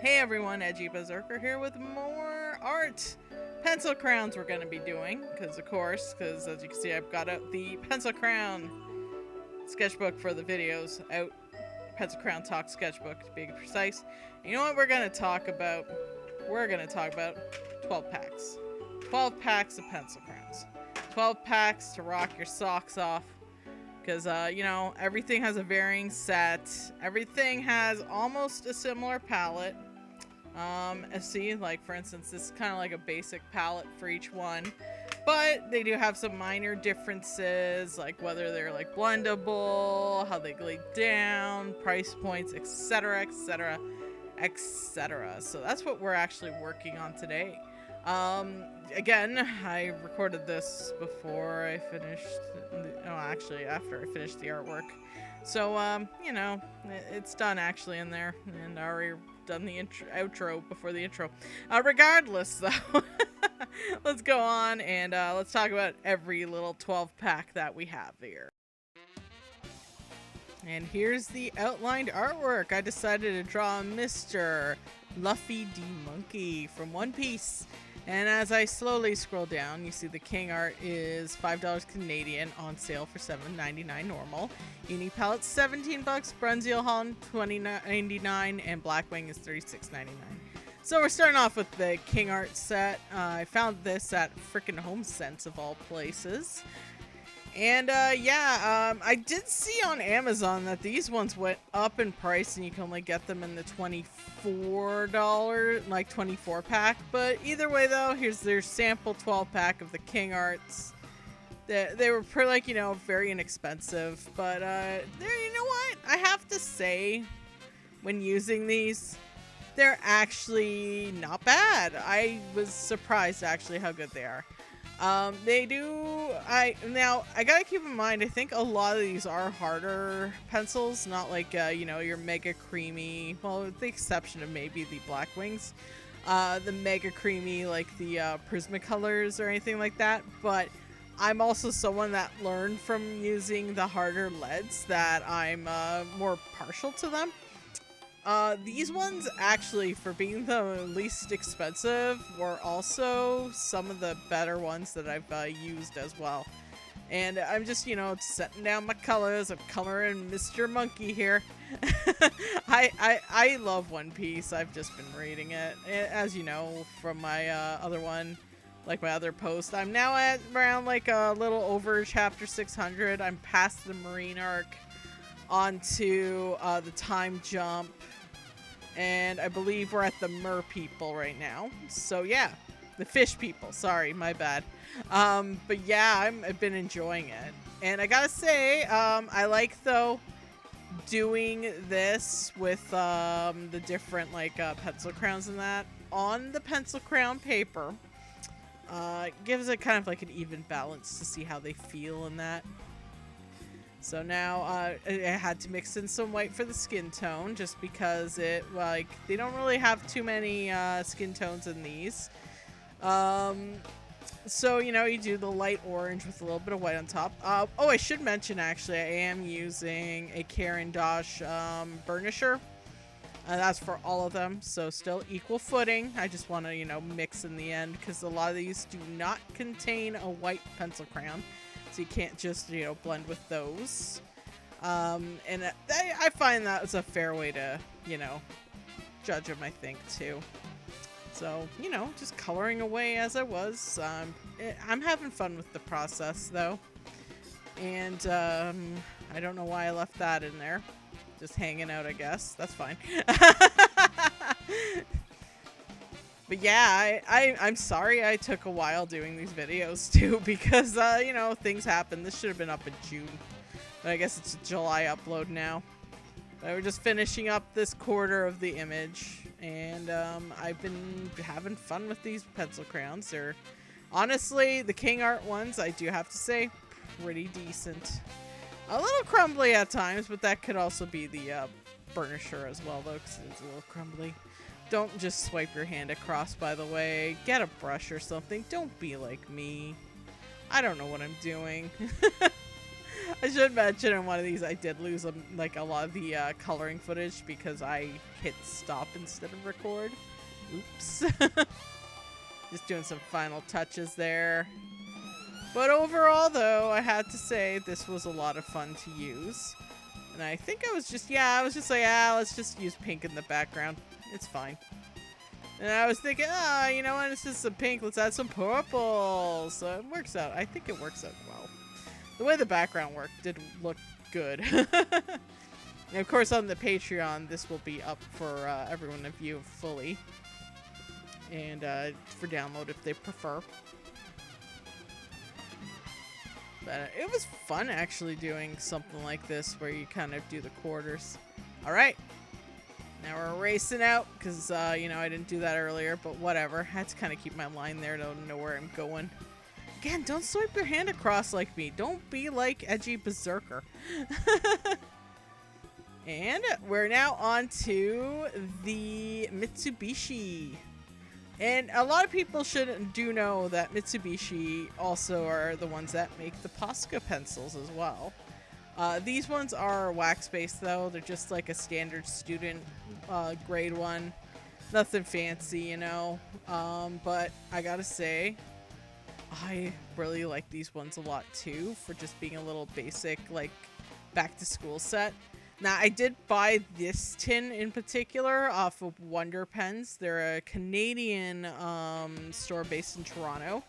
Hey everyone, Edgy Berserker here with more art. Pencil crayons we're going to be doing, because as you can see I've got out the pencil crayon sketchbook for the videos out. Pencil Crayon Talk sketchbook to be precise. And you know what we're going to talk about? We're going to talk about 12 packs. 12 packs of pencil crayons. 12 packs to rock your socks off. Because, everything has a varying set. Everything has almost a similar palette. See, like, for instance, this is kind of like a basic palette for each one. But they do have some minor differences, like whether they're, like, blendable, how they glide down, price points, etc., etc., etc. So that's what we're actually working on today. Again, I recorded this before I finished, after I finished the artwork. So, it's done actually in there, and I already done the outro before the intro. Regardless, though, let's go on and let's talk about every little 12 pack that we have here. And here's the outlined artwork. I decided to draw Mr. Luffy D. Monkey from One Piece. And as I slowly scroll down, you see the King art is $5 Canadian on sale for $7.99 normal. Uni palette $17, Brunzeel Holland $20.99, and Blackwing is $36.99. So we're starting off with the King art set. I found this at frickin' HomeSense of all places. And I did see on Amazon that these ones went up in price and you can only get them in the $24, like 24 pack. But either way though, here's their sample 12 pack of the King arts. They were pretty, very inexpensive. But you know what? I have to say, when using these, they're actually not bad. I was surprised actually how good they are. I gotta keep in mind, I think a lot of these are harder pencils, not like, your mega creamy, well, with the exception of maybe the Blackwings, the mega creamy, like the Prismacolors or anything like that, but I'm also someone that learned from using the harder leads that I'm more partial to them. These ones actually, for being the least expensive, were also some of the better ones that I've used as well. And I'm just, setting down my colors. I'm coloring Mr. Monkey here. I love One Piece. I've just been reading it. As you know from my other one, like my other post. I'm now at around like a little over chapter 600. I'm past the Marine arc onto the time jump. And I believe we're at the mer people right now. So yeah, the fish people. Sorry, my bad. But yeah, I've been enjoying it. And I gotta say, I like though doing this with the different like pencil crayons and that on the pencil crayon paper. It gives it kind of like an even balance to see how they feel in that. So now I had to mix in some white for the skin tone just because they don't really have too many skin tones in these. So, you do the light orange with a little bit of white on top. I should mention actually I am using a Caran d'Ache burnisher. That's for all of them, so still equal footing. I just want to, mix in the end because a lot of these do not contain a white pencil crayon. So you can't just, blend with those. And I find that was a fair way to, judge them, I think, too. So, just coloring away as I was. I'm having fun with the process, though. And I don't know why I left that in there. Just hanging out, I guess. That's fine. But yeah, I'm sorry I took a while doing these videos too because, things happen. This should have been up in June. But I guess it's a July upload now. But we're just finishing up this quarter of the image. And I've been having fun with these pencil crayons. They're, honestly, the King art ones, I do have to say, pretty decent. A little crumbly at times, but that could also be the burnisher as well, though, because it's a little crumbly. Don't just swipe your hand across, by the way. Get a brush or something. Don't be like me. I don't know what I'm doing. I should mention in one of these I did lose like a lot of the coloring footage because I hit stop instead of record. Oops. Just doing some final touches there. But overall though, I had to say this was a lot of fun to use. And I think I was just like, let's just use pink in the background. It's fine. And I was thinking, you know what, it's just some pink, let's add some purple. So it works out. I think it works out well. The way the background worked did look good. And of course on the Patreon, this will be up for everyone to view fully. And for download if they prefer. But it was fun actually doing something like this where you kind of do the quarters. Alright. Now we're racing out because, you know, I didn't do that earlier, but whatever. I had to kind of keep my line there to know where I'm going. Again, don't swipe your hand across like me. Don't be like edgy berserker. And we're now on to the Mitsubishi. And a lot of people do know that Mitsubishi also are the ones that make the Posca pencils as well. These ones are wax-based though. They're just like a standard student grade one. Nothing fancy, you know. But I gotta say, I really like these ones a lot too for just being a little basic like back to school set. Now, I did buy this tin in particular off of Wonder Pens. They're a Canadian store based in Toronto.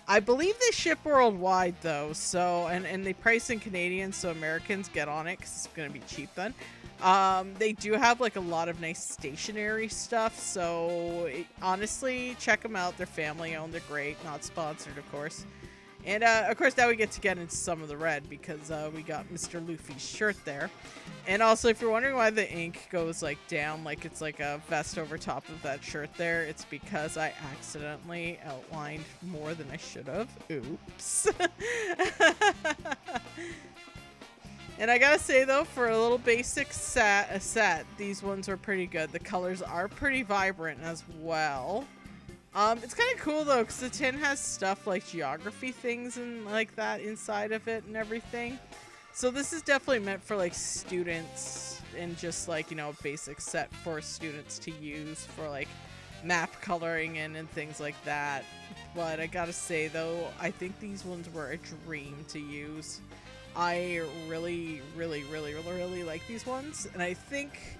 I believe they ship worldwide, though. So, and they price in Canadian, so Americans get on it because it's going to be cheap then. They do have like a lot of nice stationery stuff. So, honestly, check them out. They're family owned. They're great. Not sponsored, of course. And, of course, now we get to get into some of the red because we got Mr. Luffy's shirt there. And also, if you're wondering why the ink goes, like, down, like it's like a vest over top of that shirt there, it's because I accidentally outlined more than I should have. Oops. And I gotta say, though, for a little basic set, these ones are pretty good. The colors are pretty vibrant as well. It's kind of cool though, because the tin has stuff like geography things and like that inside of it and everything. So this is definitely meant for like students and just like, you know, a basic set for students to use for like map coloring and things like that. But I gotta say though, I think these ones were a dream to use. I really, really, really, really, really like these ones. And I think,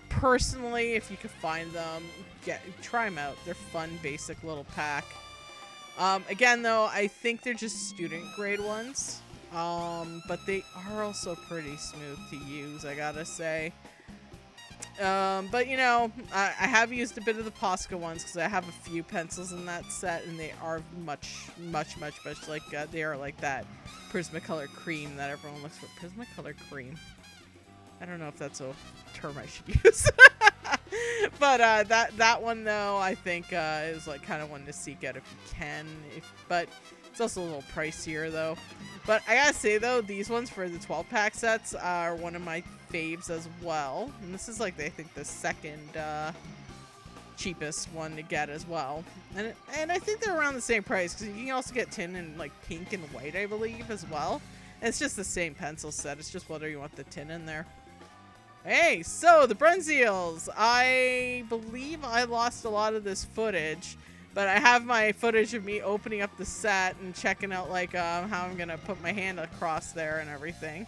personally, if you could find them, try them out. They're fun, basic little pack. Again, though, I think they're just student grade ones. But they are also pretty smooth to use, I gotta say. But you know, I have used a bit of the Posca ones because I have a few pencils in that set, and they are much like they are like that Prismacolor cream that everyone looks for. Prismacolor cream. I don't know if that's a term I should use. But that one though, I think is like kind of one to seek out if you can. But it's also a little pricier though. But I gotta say though, these ones for the 12-pack sets are one of my faves as well. And this is like I think the second cheapest one to get as well. And I think they're around the same price because you can also get tin in like pink and white, I believe, as well. And it's just the same pencil set. It's just whether you want the tin in there. Hey, so the Brunziels. I believe I lost a lot of this footage, but I have my footage of me opening up the set and checking out like how I'm gonna put my hand across there and everything.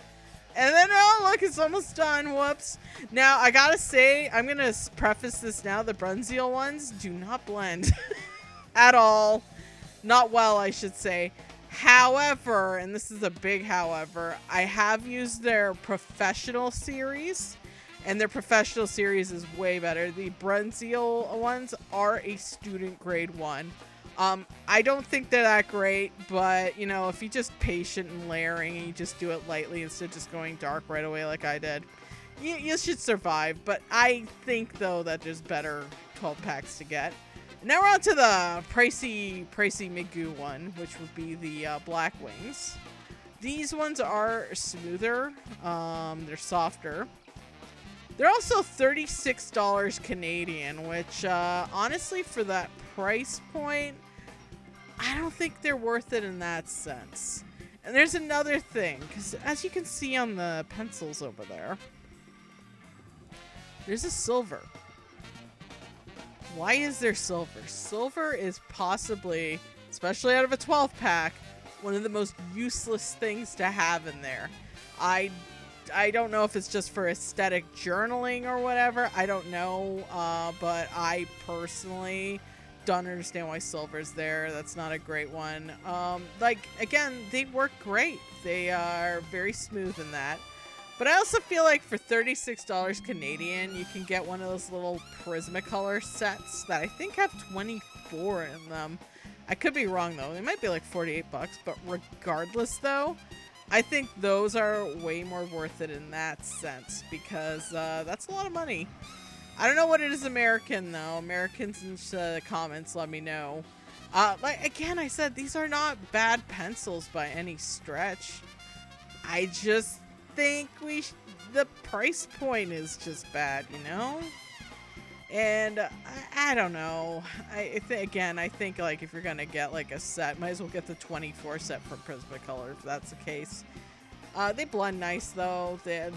And then, oh look, it's almost done. Whoops. Now I gotta say, I'm gonna preface this now. The Brunziel ones do not blend at all. Not well, I should say. However, and this is a big however, I have used their professional series. And their professional series is way better. The Brunziel ones are a student grade one. I don't think they're that great, but, you know, if you just patient and layering and you just do it lightly instead of just going dark right away like I did, you should survive. But I think, though, that there's better 12 packs to get. Now we're on to the pricey Migu one, which would be the Black Wings. These ones are smoother. They're softer. They're also $36 Canadian, which, honestly, for that price point, I don't think they're worth it in that sense. And there's another thing, because as you can see on the pencils over there, there's a silver. Why is there silver? Silver is possibly, especially out of a 12-pack, one of the most useless things to have in there. I don't know if it's just for aesthetic journaling or whatever. I don't know, but I personally don't understand why silver's there. That's not a great one. Like, again, they work great. They are very smooth in that. But I also feel like for $36 Canadian, you can get one of those little Prismacolor sets that I think have 24 in them. I could be wrong, though. They might be like 48 bucks, but regardless, though, I think those are way more worth it in that sense, because that's a lot of money. I don't know what it is American, though. Americans in the comments, let me know. Like, again, I said, these are not bad pencils by any stretch. I just think the price point is just bad, you know? And I don't know. I think like if you're gonna get like a set, might as well get the 24 set from Prismacolor if that's the case. They blend nice though. They're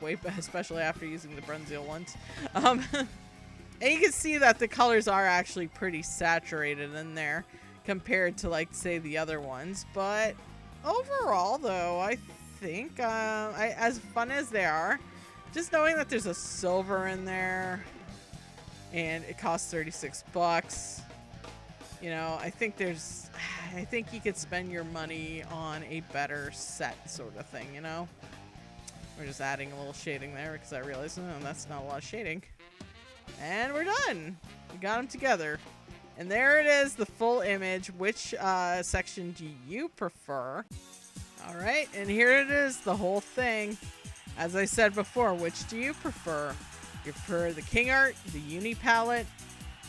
way better, especially after using the Brunswick ones. And you can see that the colors are actually pretty saturated in there compared to like say the other ones. But overall though, I think as fun as they are, just knowing that there's a silver in there and it costs 36 bucks, you know, I think you could spend your money on a better set sort of thing, you know? We're just adding a little shading there because I realized that's not a lot of shading. And we're done. We got them together. And there it is, the full image. Which section do you prefer? All right, and here it is, the whole thing. As I said before, which do you prefer? You prefer the King Art, the Uni Palette,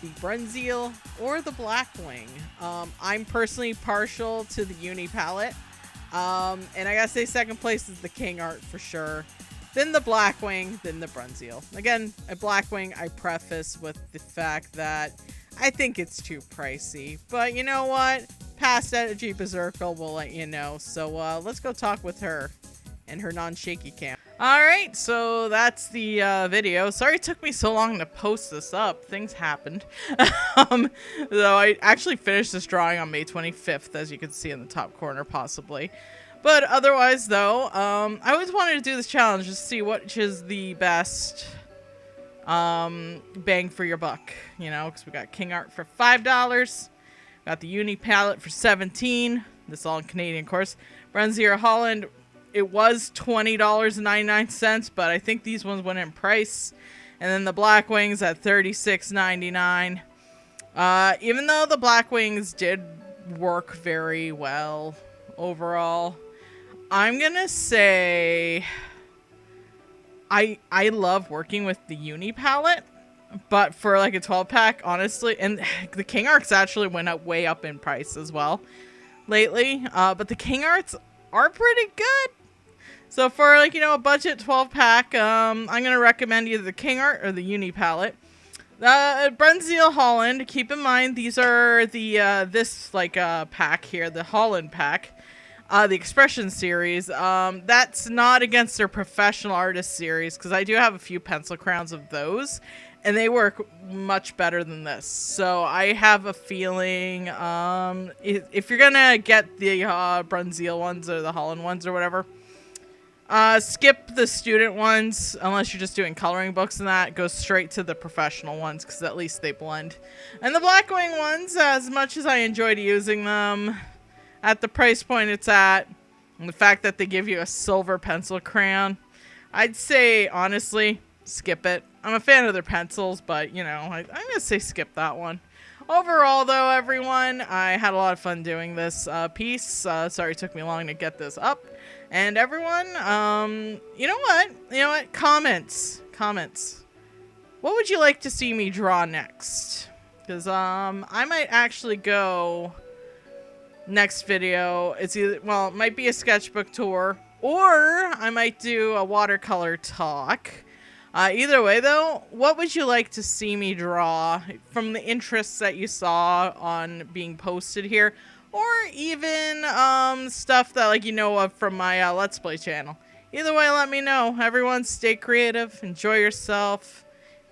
the Brunswick, or the Blackwing? I'm personally partial to the Uni Palette. And I gotta say second place is the King Art for sure. Then the Blackwing, then the Brunswick. Again, a Blackwing I preface with the fact that I think it's too pricey. But you know what? Past Energy Berserker will let you know. So let's go talk with her and her non-shaky cam. Alright, so that's the video. Sorry it took me so long to post this up. Things happened. Though I actually finished this drawing on May 25th, as you can see in the top corner, possibly. But otherwise, though, I always wanted to do this challenge to see which is the best bang for your buck. You know, because we got King Art for $5. Got the Uni Palette for $17. This is all in Canadian, of course. Brunswick Holland, it was $20.99, but I think these ones went in price. And then the Blackwings at $36.99. Even though the Blackwings did work very well overall, I'm gonna say I love working with the Uni Palette, but for like a 12-pack, honestly, and the King Arts actually went up way up in price as well lately. But the King Arts are pretty good. So for like, you know, a budget 12-pack, I'm gonna recommend either the King Art or the Uni Palette. Brunswick Holland, keep in mind these are the this like pack here, the Holland pack. The Expression series, that's not against their Professional Artist series, because I do have a few Pencil Crayons of those, and they work much better than this. So I have a feeling, if you're gonna get the Brunswick ones or the Holland ones or whatever, skip the student ones, unless you're just doing coloring books and that. Go straight to the professional ones, because at least they blend. And the Blackwing ones, as much as I enjoyed using them, at the price point it's at, and the fact that they give you a silver pencil crayon, I'd say, honestly, skip it. I'm a fan of their pencils, but, you know, I'm going to say skip that one. Overall, though, everyone, I had a lot of fun doing this piece. Sorry it took me long to get this up. And everyone, you know what? Comments. What would you like to see me draw next? Because I might actually go... next video, it's either, well, it might be a sketchbook tour, or I might do a watercolor talk. Either way, though, what would you like to see me draw from the interests that you saw on being posted here? or even stuff that like you know of from my Let's Play channel. Either way, let me know. Everyone stay creative, enjoy yourself,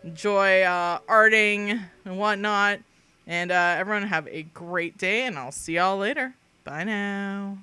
enjoy arting and whatnot, and everyone have a great day, and I'll see y'all later. Bye now.